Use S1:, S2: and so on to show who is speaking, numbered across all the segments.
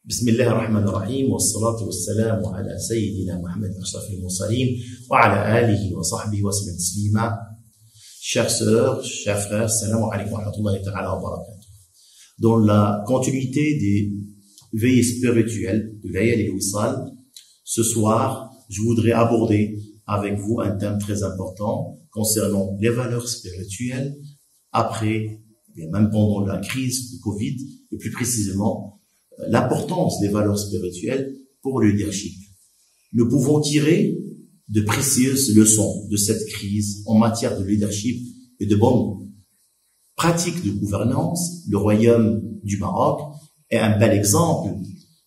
S1: بسم الله الرحمن الرحيم والصلاة والسلام على سيدنا محمد أشرف المرسلين وعلى آله وصحبه وسلم تسليما. Chères sœurs, chers frères, salam alaykum wa rahmatullahi ta'ala wa barakatuh. Dans la continuité des veillées spirituelles de Layal al-Wisal, ce soir, je voudrais aborder avec vous un thème très important concernant les valeurs spirituelles après, et même pendant la crise du Covid, et plus précisément, l'importance des valeurs spirituelles pour le leadership. Nous pouvons tirer de précieuses leçons de cette crise en matière de leadership et de bonnes pratiques de gouvernance. Le royaume du Maroc est un bel exemple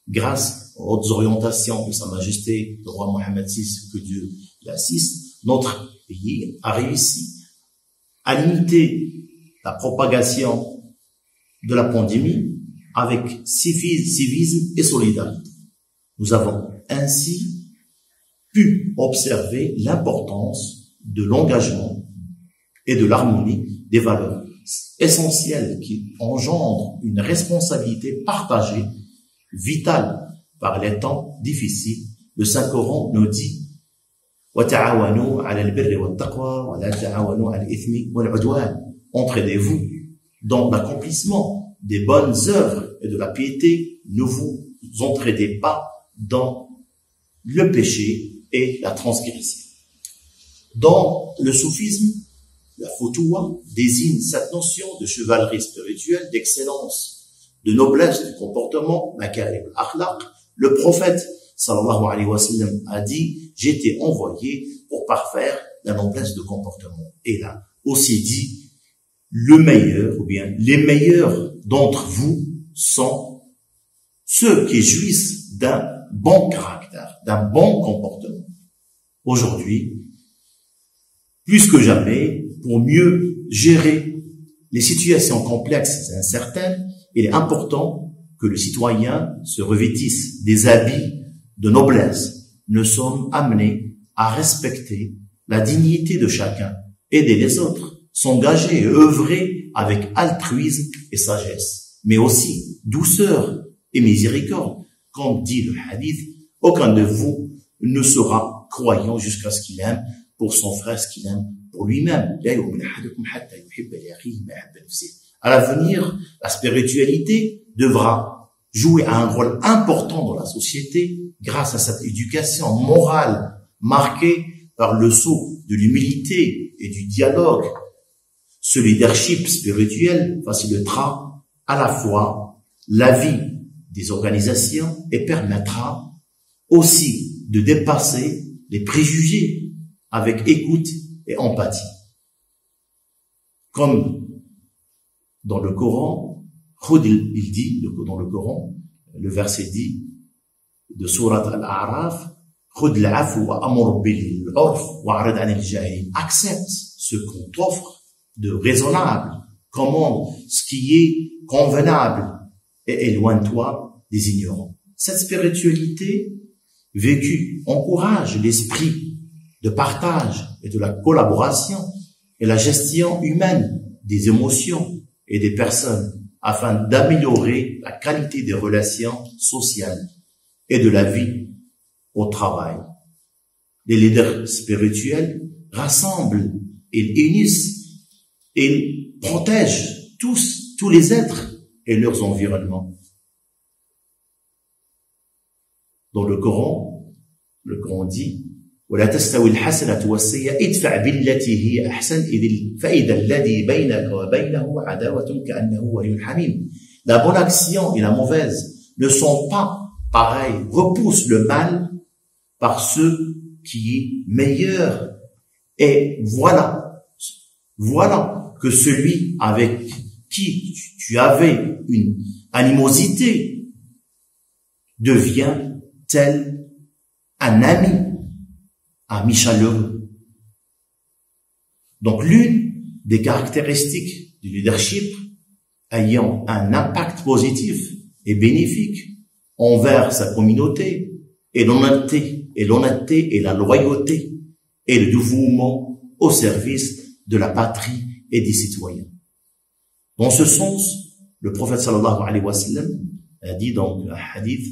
S1: grâce aux orientations de Sa Majesté le roi Mohammed VI, que Dieu l'assiste. Notre pays a réussi à limiter la propagation de la pandémie avec civisme et solidarité. Nous avons ainsi pu observer l'importance de l'engagement et de l'harmonie des valeurs essentielles qui engendrent une responsabilité partagée, vitale par les temps difficiles. Le Saint-Coran nous dit « وَتَعَاوَنُوا عَلَى الْبِرِّ وَالتَّقْوَى وَلَا تَعَاوَنُوا عَلَى الْإِثْمِ وَالْعُدْوَانِ » Entraidez-vous dans l'accomplissement des bonnes œuvres et de la piété, ne vous entraidez pas dans le péché et la transgression. Dans le soufisme, la foutoua désigne cette notion de chevalerie spirituelle, d'excellence, de noblesse du comportement, makarim al-akhlaq. Le prophète, sallallahu alayhi wa sallam, a dit, j'ai été envoyé pour parfaire la noblesse de comportement. Et là, aussi dit, le meilleur, ou bien les meilleurs d'entre vous sont ceux qui jouissent d'un bon caractère, d'un bon comportement. Aujourd'hui, plus que jamais, pour mieux gérer les situations complexes et incertaines, il est important que le citoyen se revêtisse des habits de noblesse. Nous sommes amenés à respecter la dignité de chacun, aider les autres, s'engager et œuvrer avec altruisme et sagesse, mais aussi douceur et miséricorde. Comme dit le hadith, aucun de vous ne sera croyant jusqu'à ce qu'il aime pour son frère ce qu'il aime pour lui-même. À l'avenir, la spiritualité devra jouer un rôle important dans la société grâce à cette éducation morale marquée par le sceau de l'humilité et du dialogue. Ce leadership spirituel facilitera à la fois la vie des organisations et permettra aussi de dépasser les préjugés avec écoute et empathie. Comme dans le Coran, il dit, dans le Coran, le verset dit de Surat Al-A'raf, accepte ce qu'on t'offre de raisonnable, commande ce qui est convenable et éloigne-toi des ignorants. Cette spiritualité vécue encourage l'esprit de partage et de la collaboration et la gestion humaine des émotions et des personnes afin d'améliorer la qualité des relations sociales et de la vie au travail. Les leaders spirituels rassemblent et unissent et protègent tous les êtres et leurs environnements. Dans le Coran dit ولا تستوي الحسنة والسيئة ادفع بالتي هي أحسن فإذا الذي بينك وبينه عداوة كأنه ولي حميم. La bonne action et la mauvaise ne sont pas pareilles. Repousse le mal par ce qui est meilleur. Et voilà que celui avec qui tu avais une animosité devient tel un ami chaleureux. Donc l'une des caractéristiques du leadership ayant un impact positif et bénéfique envers sa communauté est l'honnêteté et la loyauté et le dévouement au service de la patrie et des citoyens. Dans ce sens, le prophète sallallahu alayhi wa sallam a dit donc un hadith,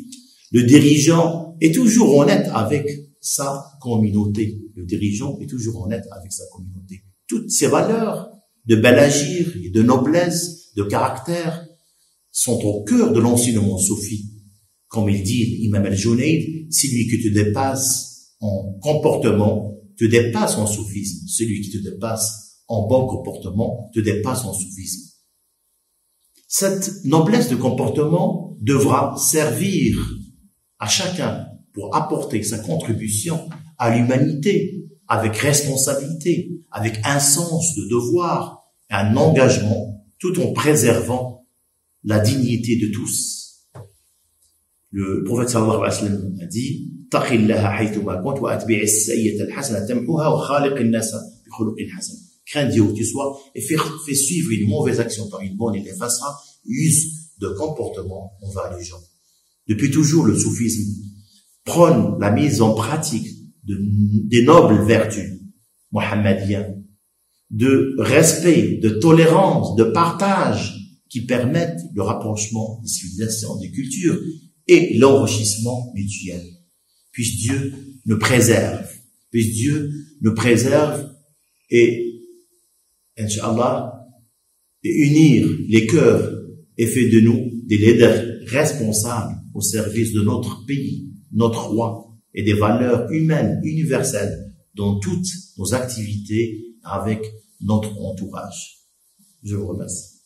S1: le dirigeant est toujours honnête avec sa communauté. Le dirigeant est toujours honnête avec sa communauté. Toutes ces valeurs de bel agir et de noblesse, de caractère, sont au cœur de l'enseignement soufi. Comme il dit Imam al-Junayd, celui qui te dépasse en comportement te dépasse en soufisme. Celui qui te dépasse en bon comportement te dépasse en soufisme. Cette noblesse de comportement devra servir à chacun pour apporter sa contribution à l'humanité avec responsabilité, avec un sens de devoir et un engagement, tout en préservant la dignité de tous. Le prophète sallallahu alayhi wa sallam a dit « Taqillaha haythuma kunt wa atbi'i as-sayyi'ata al-hasana tamhuha wa khaliq an-nasa bi khuluqin hasan » Crains Dieu où tu sois et fais suivre une mauvaise action par une bonne et l'effacera. Use de comportement envers les gens. Depuis toujours, le soufisme prône la mise en pratique des nobles vertus mohammediennes, de respect, de tolérance, de partage qui permettent le rapprochement des civilisations, des cultures et l'enrichissement mutuel. Puisse Dieu nous préserve. Puisse Dieu nous préserve et, Inch'Allah, unir les cœurs et fait de nous des leaders responsables au service de notre pays, notre roi et des valeurs humaines universelles dans toutes nos activités avec notre entourage. Je vous remercie.